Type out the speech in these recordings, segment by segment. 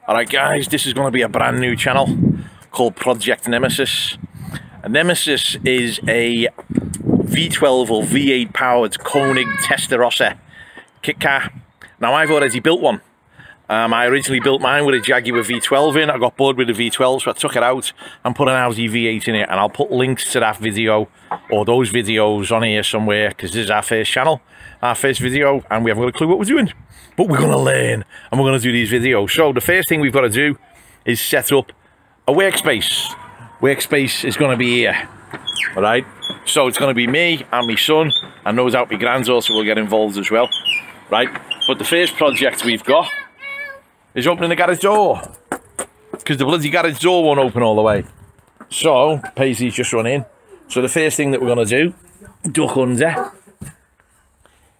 Alright guys, this is going to be a brand new channel called Project Nemesis. A Nemesis is a V12 or V8 powered Koenigsegg Testarossa kit car. Now I've already built one. I originally built mine with a Jaguar V12 in. I got bored with the V12, so I took it out and put an Audi V8 in it, and I'll put links to that video or those videos on here somewhere, because this is our first channel, our first video, and we haven't got a clue what we're doing, but we're going to learn and we're going to do these videos. So the first thing we've got to do is set up a workspace. Workspace is going to be here, all right? So it's going to be me and my son, and no doubt my granddaughter will get involved as well, right? But the first project we've got is opening the garage door, because the bloody garage door won't open all the way. So Paisley's just run in. So the first thing that we're going to do, duck under,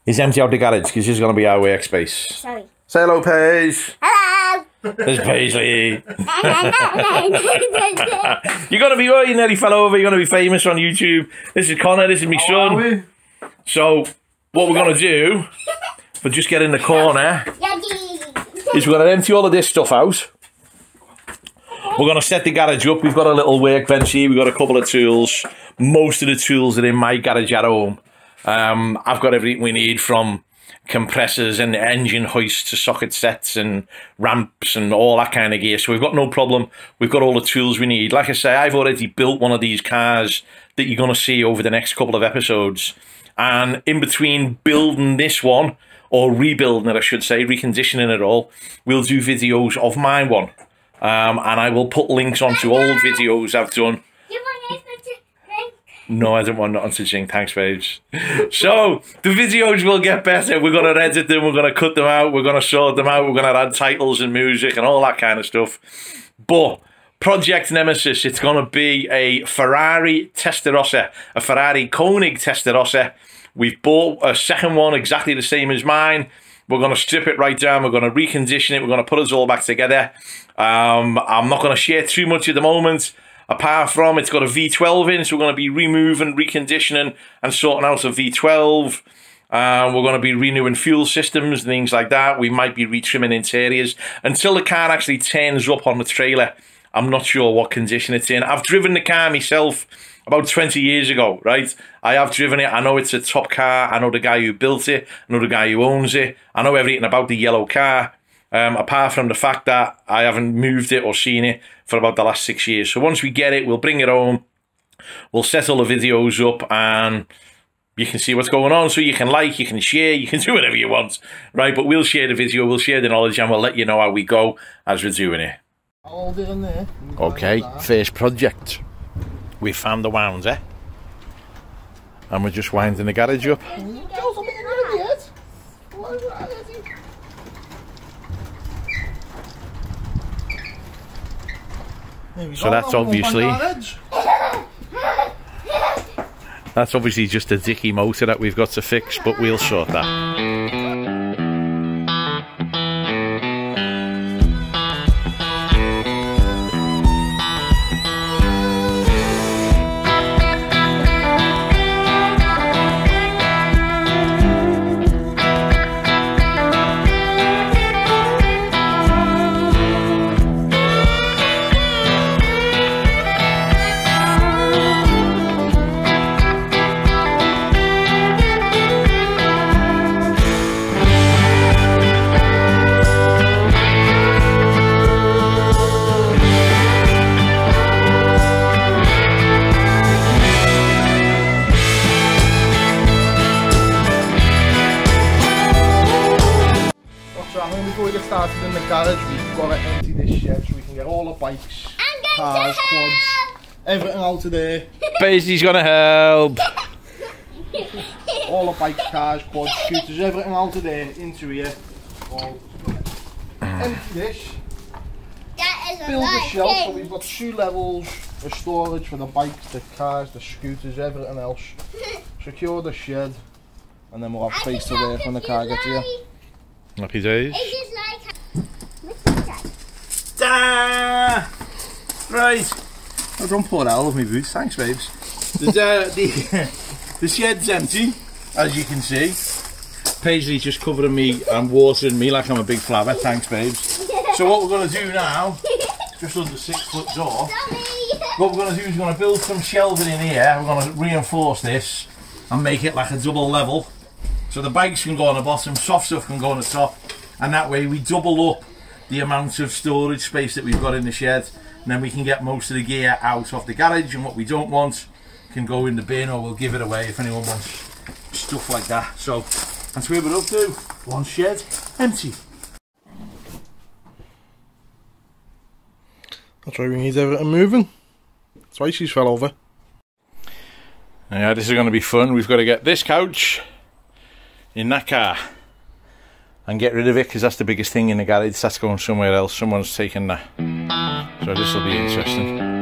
is empty out the garage, because this is going to be our workspace. Sorry. Say hello, Paige. Hello. There's Paisley. You're going to be, you nearly fell over, you're going to be famous on YouTube. This is Connor, this is my son. So what we're going to do, we'll just get in the corner, is we're going to empty all of this stuff out. We're going to set the garage up. We've got a little workbench here. We've got a couple of tools. Most of the tools are in my garage at home. I've got everything we need, from compressors and engine hoists to socket sets and ramps and all that kind of gear. So we've got no problem. We've got all the tools we need. Like I say, I've already built one of these cars that you're going to see over the next couple of episodes. And in between building this one, or rebuilding it, I should say, reconditioning it all, we'll do videos of my one. And I will put links onto old videos I've done. No, I don't want nothing to drink, thanks, babes. So, the videos will get better. We're going to edit them, we're going to cut them out, we're going to sort them out, we're going to add titles and music and all that kind of stuff. But Project Nemesis, it's going to be a Ferrari Testarossa, a Ferrari Koenigsegg Testarossa. We've bought a second one exactly the same as mine. We're going to strip it right down. We're going to recondition it. We're going to put us all back together. I'm not going to share too much at the moment, apart from it's got a V12 in, so we're going to be removing, reconditioning, and sorting out a V12. We're going to be renewing fuel systems and things like that. We might be retrimming interiors. Until the car actually turns up on the trailer, I'm not sure what condition it's in. I've driven the car myself about 20 years ago, right? I have driven it. I know it's a top car. I know the guy who built it. I know the guy who owns it. I know everything about the yellow car, apart from the fact that I haven't moved it or seen it for about the last 6 years. So once we get it, we'll bring it home. We'll set all the videos up, and you can see what's going on. So you can like, you can share, you can do whatever you want, right? But we'll share the video, we'll share the knowledge, and we'll let you know how we go as we're doing it. Okay, first project. We found the wounds, and we're just winding the garage up. So that's obviously just a dicky motor that we've got to fix, but we'll sort that. Before we get started in the garage, we've got to empty this shed so we can get all the bikes, cars, quads, everything out of there. Paisley's gonna help. All the bikes, cars, quads, scooters, everything out of there into here. All empty this. Build a shelf, so we've got 2 levels of storage for the bikes, the cars, the scooters, everything else. Secure the shed, and then we'll have space to work when the car gets here. Happy days. Ta-da! Right. I don't pour out of my boots, thanks babes. The shed's empty, as you can see. Paisley's just covering me and watering me like I'm a big flower, thanks babes. So what we're going to do now, just under 6 foot door, what we're going to do is we're going to build some shelving in here. We're going to reinforce this and make it like a double level. So the bikes can go on the bottom, soft stuff can go on the top, and that way we double up the amount of storage space that we've got in the shed, and then we can get most of the gear out of the garage, and what we don't want can go in the bin, or we'll give it away if anyone wants stuff like that. So that's where we're up to. One shed empty. That's why we need everything moving. That's why she's fell over. Yeah, this is going to be fun. We've got to get this couch in that car and get rid of it, because that's the biggest thing in the garage. That's going somewhere else. Someone's taken that. So this will be interesting.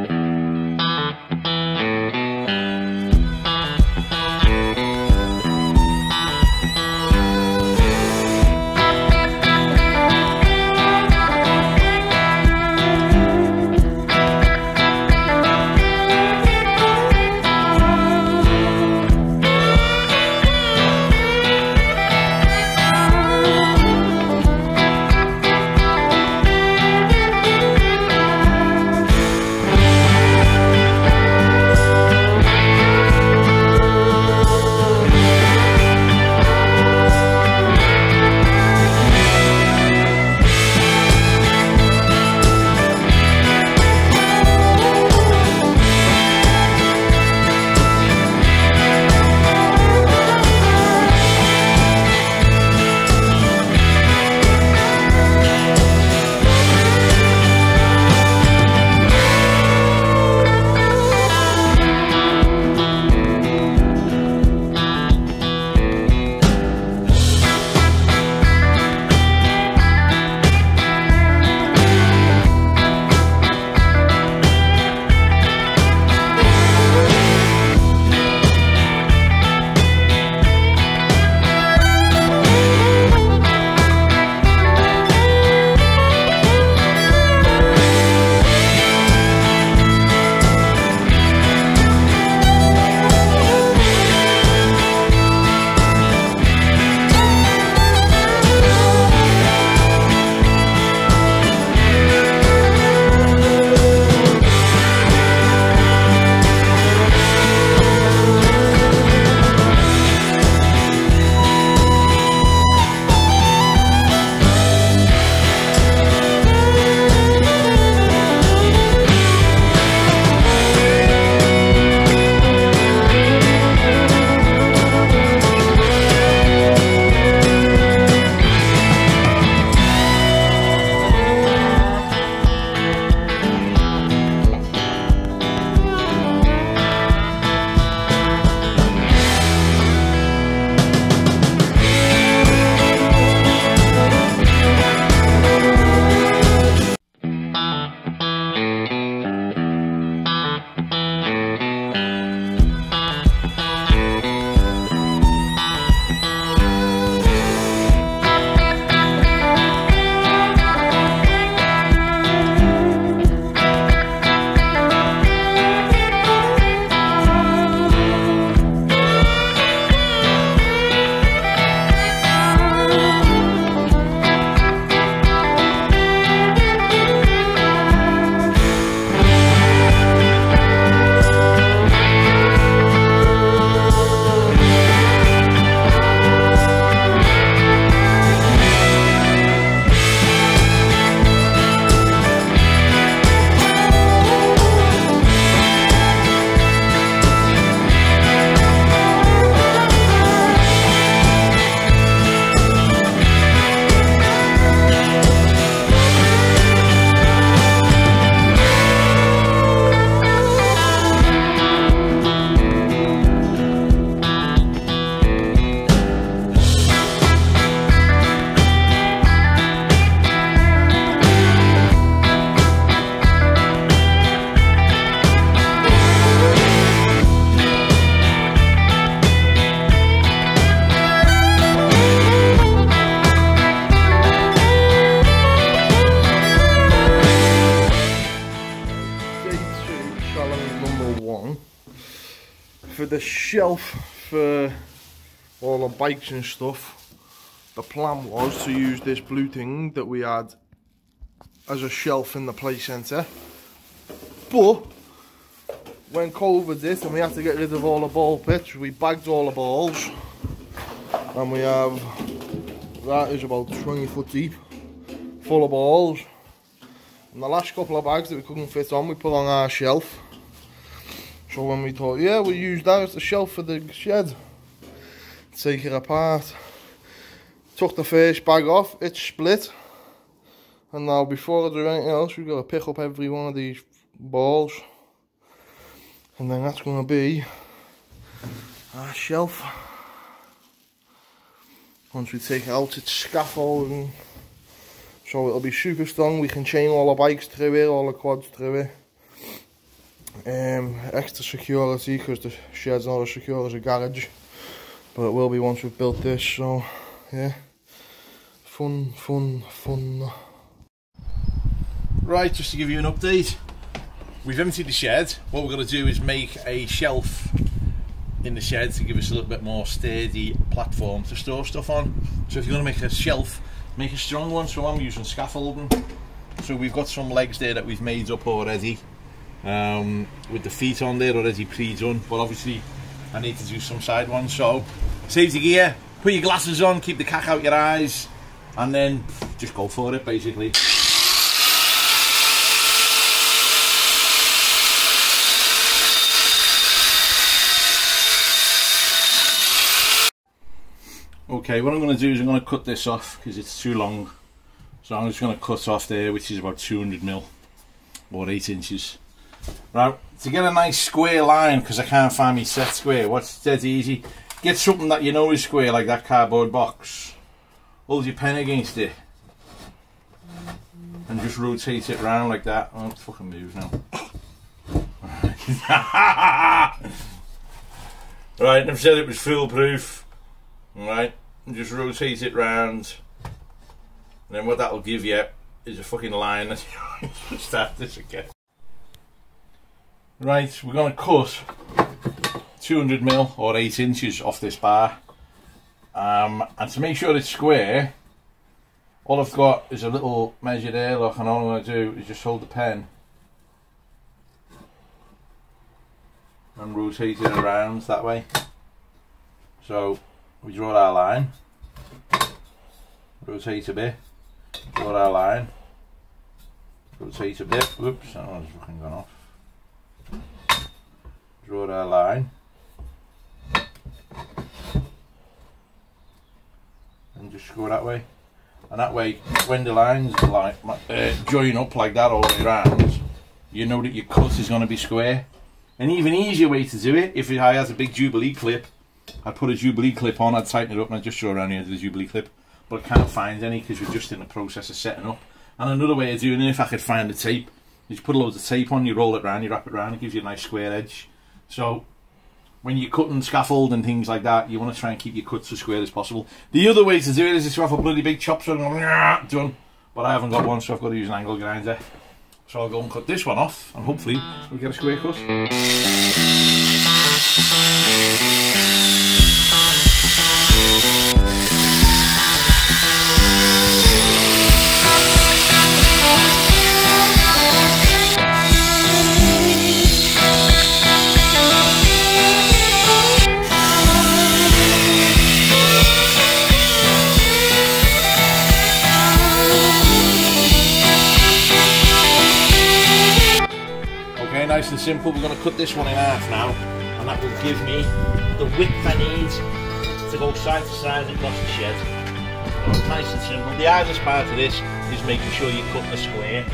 for the shelf for all the bikes and stuff, the plan was to use this blue thing that we had as a shelf in the play centre. But when COVID hit and we had to get rid of all the ball pits, we bagged all the balls, and we have, that is about 20 foot deep, full of balls. And the last couple of bags that we couldn't fit on, we put on our shelf. So when we thought, yeah, we'll use that as the shelf for the shed, take it apart, took the first bag off, it split, and now before I do anything else, we've got to pick up every one of these balls, and then that's going to be our shelf. Once we take it out, it's scaffolding, so it'll be super strong. We can chain all the bikes through it, all the quads through it. Extra security, because the shed's not as secure as a garage, but it will be once we've built this. So yeah, fun. Right, just to give you an update, we've emptied the shed. What we're going to do is make a shelf in the shed to give us a little bit more sturdy platform to store stuff on. So if you're going to make a shelf, make a strong one. So I'm using scaffolding. So we've got some legs there that we've made up already, with the feet on there already pre-done, but obviously I need to do some side ones. So safety gear, put your glasses on, keep the cack out your eyes, and then just go for it basically. Okay, what I'm going to do is I'm going to cut this off because it's too long. So I'm just going to cut off there, which is about 200mm or 8 inches. Right, to get a nice square line, because I can't find my set square, what's dead easy, get something that you know is square, like that cardboard box. Hold your pen against it and just rotate it around like that. Oh, it fucking moves now. Right, and I've said it was foolproof. Right, and just rotate it round, and then what that'll give you is a fucking line that you start this again. Right, we're going to cut 200mm or 8 inches off this bar, and to make sure it's square, all I've got is a little measure there, look, and all I'm going to do is just hold the pen and rotate it around that way. So we draw our line, rotate a bit, draw our line, rotate a bit, whoops, that one's fucking gone off. Draw our line, and just go that way. And that way, when the lines like join up like that all the way around, you know that your cut is going to be square. An even easier way to do it, if I had a big Jubilee clip, I'd put a Jubilee clip on, I'd tighten it up and I'd just show around the end of the Jubilee clip, but I can't find any because we're just in the process of setting up. And another way of doing it, if I could find the tape, you just put a load of tape on, you roll it around, you wrap it around, it gives you a nice square edge. So when you're cutting scaffold and things like that, you want to try and keep your cuts as square as possible. The other way to do it is to have a bloody big chop saw and go done, but I haven't got one, so I've got to use an angle grinder. So I'll go and cut this one off, and hopefully we'll get a square cut. Nice and simple. We're going to cut this one in half now, and that will give me the width I need to go side to side across the shed. So it's nice and simple. The hardest part of this is making sure you cut the square.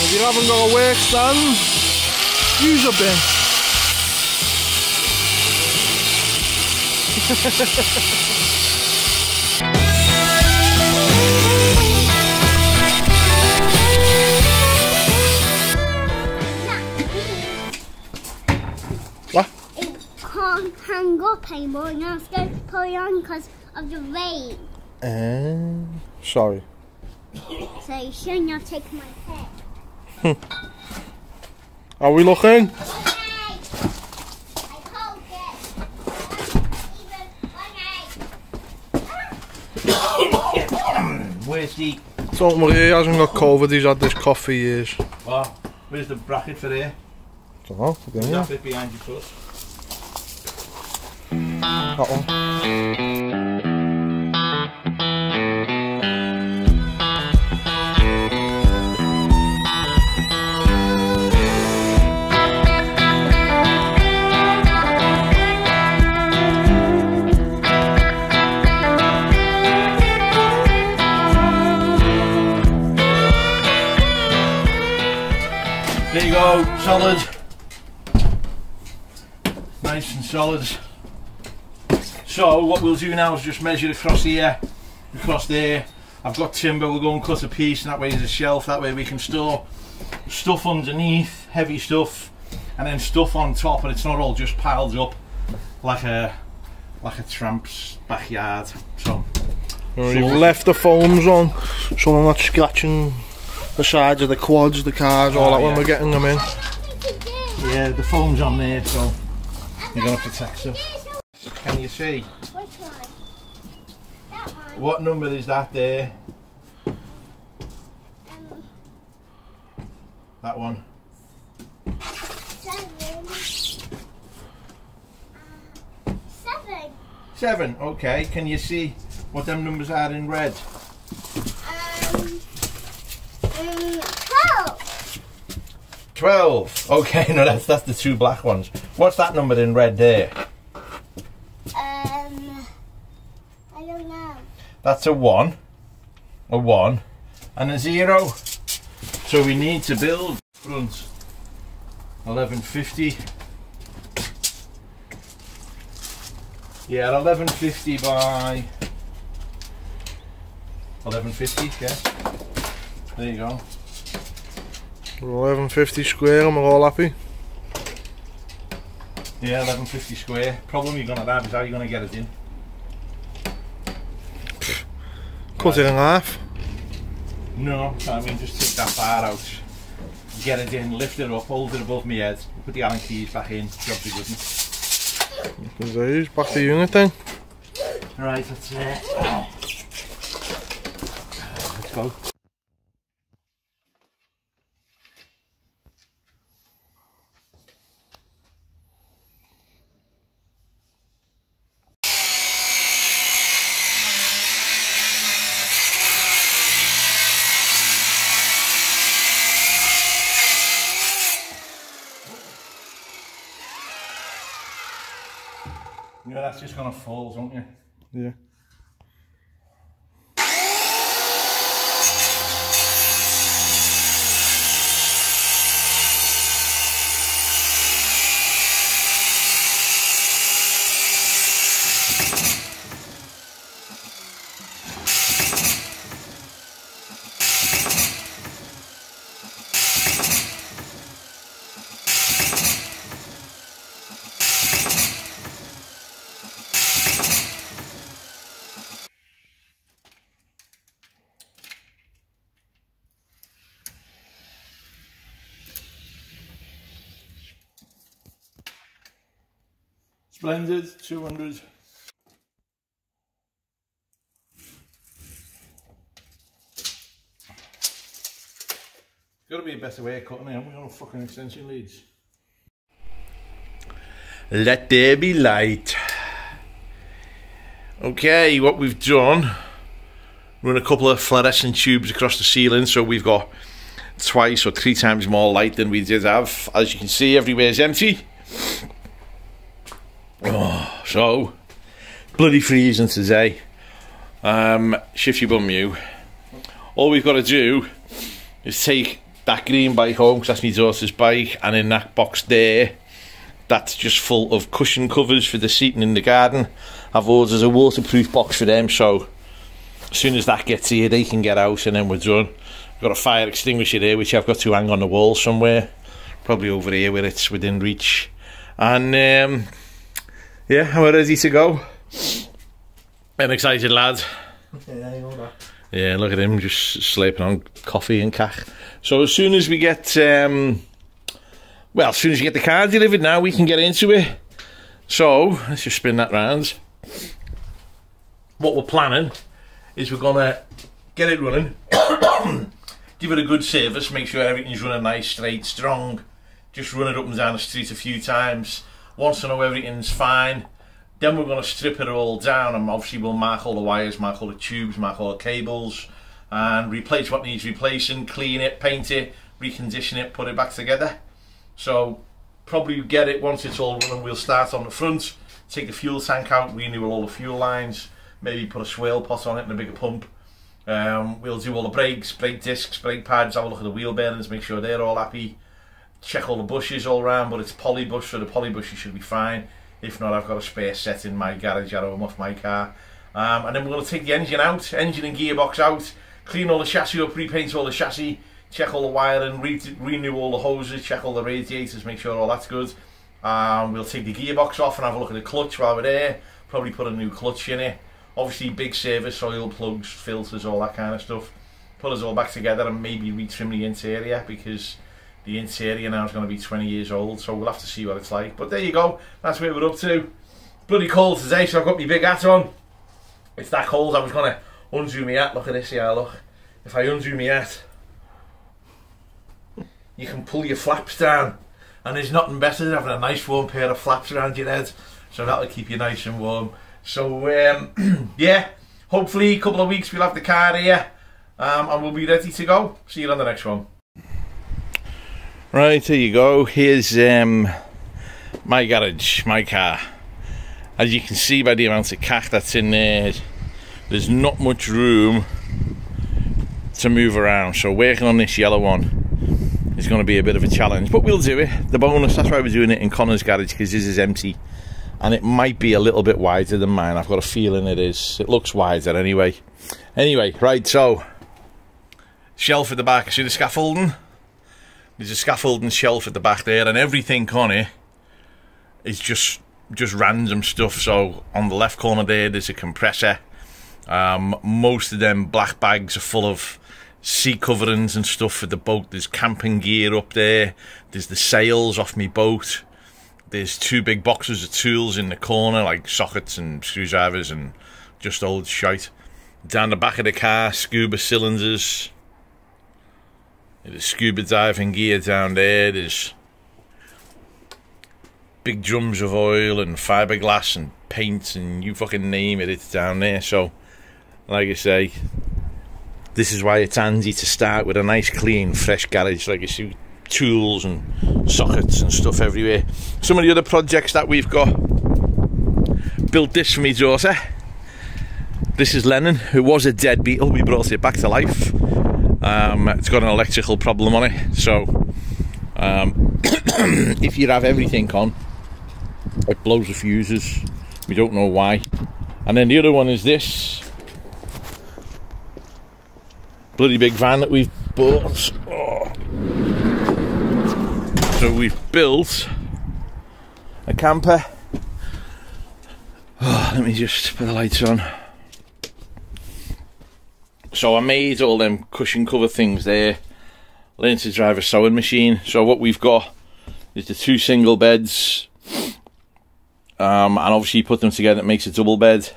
If you haven't got a work stand, use a bin. anymore. You're not supposed to put it on because of the rain. Sorry. So you should not take my head. Are we looking? Where's the... Don't worry, he hasn't got COVID, he's had this cough for years. Oh, where's the bracket for there? Don't know, Is that bit behind your foot? That one. There you go, solid. Nice and solid. So what we'll do now is just measure across here, across there. I've got timber, we'll go and cut a piece, and that way there's a shelf, that way we can store stuff underneath, heavy stuff, and then stuff on top, and it's not all just piled up like a tramp's backyard. So You've left the foams on, so I'm not scratching the sides of the quads, the cars, all that when we're getting them in. Yeah, the foam's on there, so you're going to protect it. Can you see? Which one? That one. What number is that there? That one. 7. 7. 7, okay. Can you see what them numbers are in red? 12. 12. Okay, no, that's the two black ones. What's that number in red there? I don't know. That's a 1, and a 0. So we need to build front 1150. Yeah, 1150 by 1150. Yeah. There you go. 1150 square and we're all happy. Yeah, 1150 square. Problem you're gonna have is how you're gonna get it in. Cut it in half. No, I mean just take that bar out, get it in, lift it up, hold it above my head, put the Allen keys back in, job's a good one. Back to unit then. Right, that's it. Let's go. Yeah, that's just gonna fall, don't you? Yeah. Splendid, 200. Gotta be a better way of cutting it, haven't we? On fucking extension leads. Let there be light. Okay, what we've done, run a couple of fluorescent tubes across the ceiling, so we've got twice or 3 times more light than we did have. As you can see, everywhere's empty. Oh, so bloody freezing today. Shift your bum, you. All we've got to do is take that green bike home, because that's my daughter's bike, and in that box there, that's just full of cushion covers for the seating in the garden. I've ordered a waterproof box for them, so as soon as that gets here they can get out and then we're done. I've got a fire extinguisher here which I've got to hang on the wall somewhere, probably over here where it's within reach. And Yeah, we're ready to go. I'm excited, lad. Yeah, you know that. Yeah, look at him just slaping on coffee and cack. So as soon as we get, well, as soon as you get the car delivered now, we can get into it. So, let's just spin that round. What we're planning is we're going to get it running, give it a good service, make sure everything's running nice, straight, strong. Just run it up and down the street a few times. Once I know everything's fine, then we're going to strip it all down, and obviously we'll mark all the wires, mark all the tubes, mark all the cables, and replace what needs replacing, clean it, paint it, recondition it, put it back together. So probably get it once it's all running. We'll start on the front, take the fuel tank out, renew all the fuel lines, maybe put a swirl pot on it and a bigger pump. We'll do all the brakes, brake discs, brake pads, have a look at the wheel bearings, make sure they're all happy, check all the bushes all round, but it's poly bush, so the poly bushes should be fine. If not, I've got a spare set in my garage at home off my car. And then we're going to take the engine out, engine and gearbox out, clean all the chassis up, repaint all the chassis, check all the wiring, renew all the hoses, check all the radiators, make sure all that's good. We'll take the gearbox off and have a look at the clutch while we're there, probably put a new clutch in it. Obviously big service, oil plugs, filters, all that kind of stuff. Put us all back together and maybe retrim the interior, because the interior now is going to be 20 years old, so we'll have to see what it's like. But there you go, that's where we're up to. Bloody cold today, so I've got my big hat on. It's that cold, I was going to undo my hat. Look at this, yeah, look. If I undo my hat, you can pull your flaps down, and there's nothing better than having a nice warm pair of flaps around your head, so that'll keep you nice and warm. So yeah, hopefully a couple of weeks we'll have the car here, and we'll be ready to go. See you on the next one. Right, here you go. Here's my garage, my car. As you can see by the amount of cack that's in there, there's not much room to move around, so working on this yellow one is going to be a bit of a challenge, but we'll do it. The bonus, that's why we're doing it in Connor's garage, because this is empty, and it might be a little bit wider than mine. I've got a feeling it is. It looks wider anyway. Anyway, right, so shelf at the back. See the scaffolding? There's a scaffolding shelf at the back there, and everything on it is just random stuff. So on the left corner there, there's a compressor. Most of them black bags are full of seat coverings and stuff for the boat. There's camping gear up there. There's the sails off my boat. There's two big boxes of tools in the corner, like sockets and screwdrivers and just old shite. Down the back of the car, scuba cylinders. There's scuba diving gear down there. There's big drums of oil and fiberglass and paint and you fucking name it, it's down there. So, like I say, this is why it's handy to start with a nice clean fresh garage. Like you see, tools and sockets and stuff everywhere. Some of the other projects that we've got: built this for me daughter. This is Lennon, who was a dead beetle. We brought it back to life. It's got an electrical problem on it, so if you have everything on, it blows the fuses. We don't know why. And then the other one is this bloody big van that we've bought. Oh. So we've built a camper. Oh, let me just put the lights on. So I made all them cushion cover things there. Learned to drive a sewing machine. So what we've got is the two single beds. And obviously you put them together, it makes a double bed.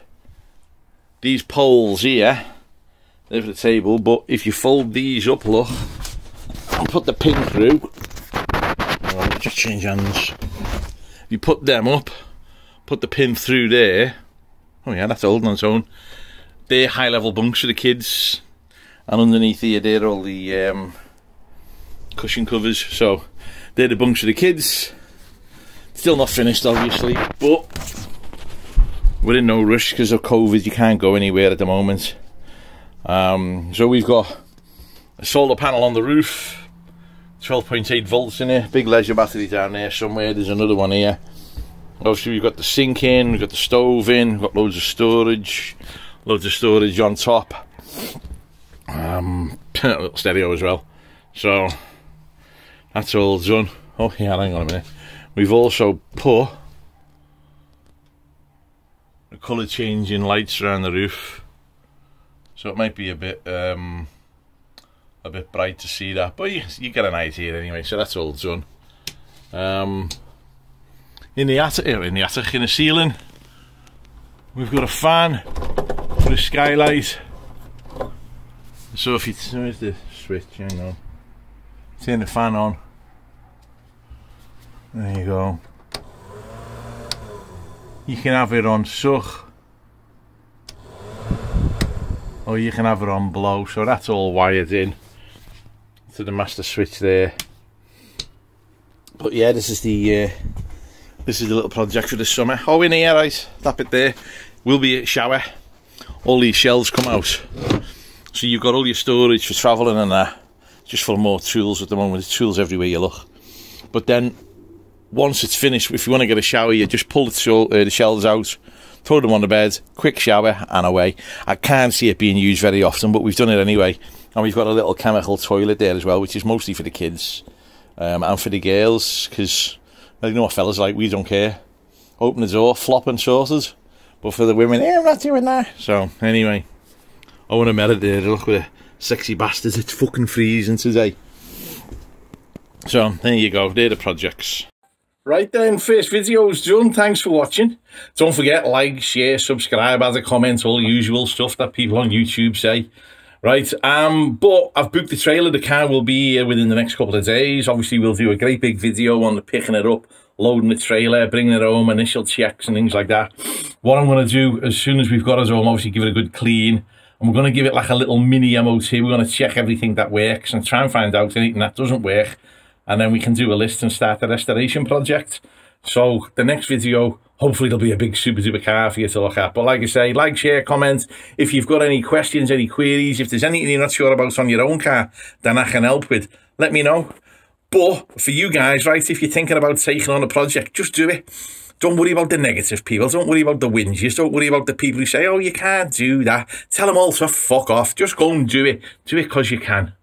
These poles here, they're for the table, but if you fold these up, look, and put the pin through, oh, just change hands. If you put them up, put the pin through there, oh yeah, that's holding on its own. They're high level bunks for the kids, and underneath here they're all the cushion covers, so they're the bunks for the kids. Still not finished obviously, but we're in no rush because of COVID. You can't go anywhere at the moment. So we've got a solar panel on the roof, 12.8 volts in it, big leisure battery down there somewhere. There's another one here. Obviously we've got the sink in, we've got the stove in, we've got loads of storage on top, a little stereo as well. So that's all done. Oh yeah, hang on a minute. We've also put colour changing lights around the roof, so it might be a bit bright to see that, but you get an idea anyway. So that's all done. In the ceiling, we've got a fan for a skylight. So if you where's the switch? Hang on. Turn the fan on. There you go. You can have it on suck, or you can have it on blow. So that's all wired in to the master switch there. But yeah, this is the little project for the summer. Oh, in here, right, that bit there will be a shower. All these shelves come out, so you've got all your storage for travelling and that. Just for more tools at the moment. There's tools everywhere you look. But then once it's finished, if you want to get a shower, you just pull the shelves out, throw them on the bed, quick shower and away. I can't see it being used very often, but we've done it anyway. And we've got a little chemical toilet there as well, which is mostly for the kids and for the girls, because you know what fellas like, we don't care. Open the door, flop and sorted. But for the women, I'm not doing that. So anyway, I want to meditate. Look with the sexy bastards, it's fucking freezing today. So there you go, they're the projects. Right then, first video's done. Thanks for watching. Don't forget, like, share, subscribe, add a comment, all the usual stuff that people on YouTube say. Right, but I've booked the trailer. The car will be here within the next couple of days. Obviously, we'll do a great big video on the picking it up, loading the trailer, bringing it home, initial checks and things like that. What I'm going to do, as soon as we've got us home, obviously give it a good clean. And we're going to give it like a little mini MOT. We're going to check everything that works and try and find out anything that doesn't work. And then we can do a list and start the restoration project. So the next video, hopefully there'll be a big super duper car for you to look at. But like I say, like, share, comment. If you've got any questions, any queries, if there's anything you're not sure about on your own car that I can help with, let me know. But for you guys, right, if you're thinking about taking on a project, just do it. Don't worry about the negative people. Don't worry about the whinges. Don't worry about the people who say, oh, you can't do that. Tell them all to fuck off. Just go and do it. Do it because you can.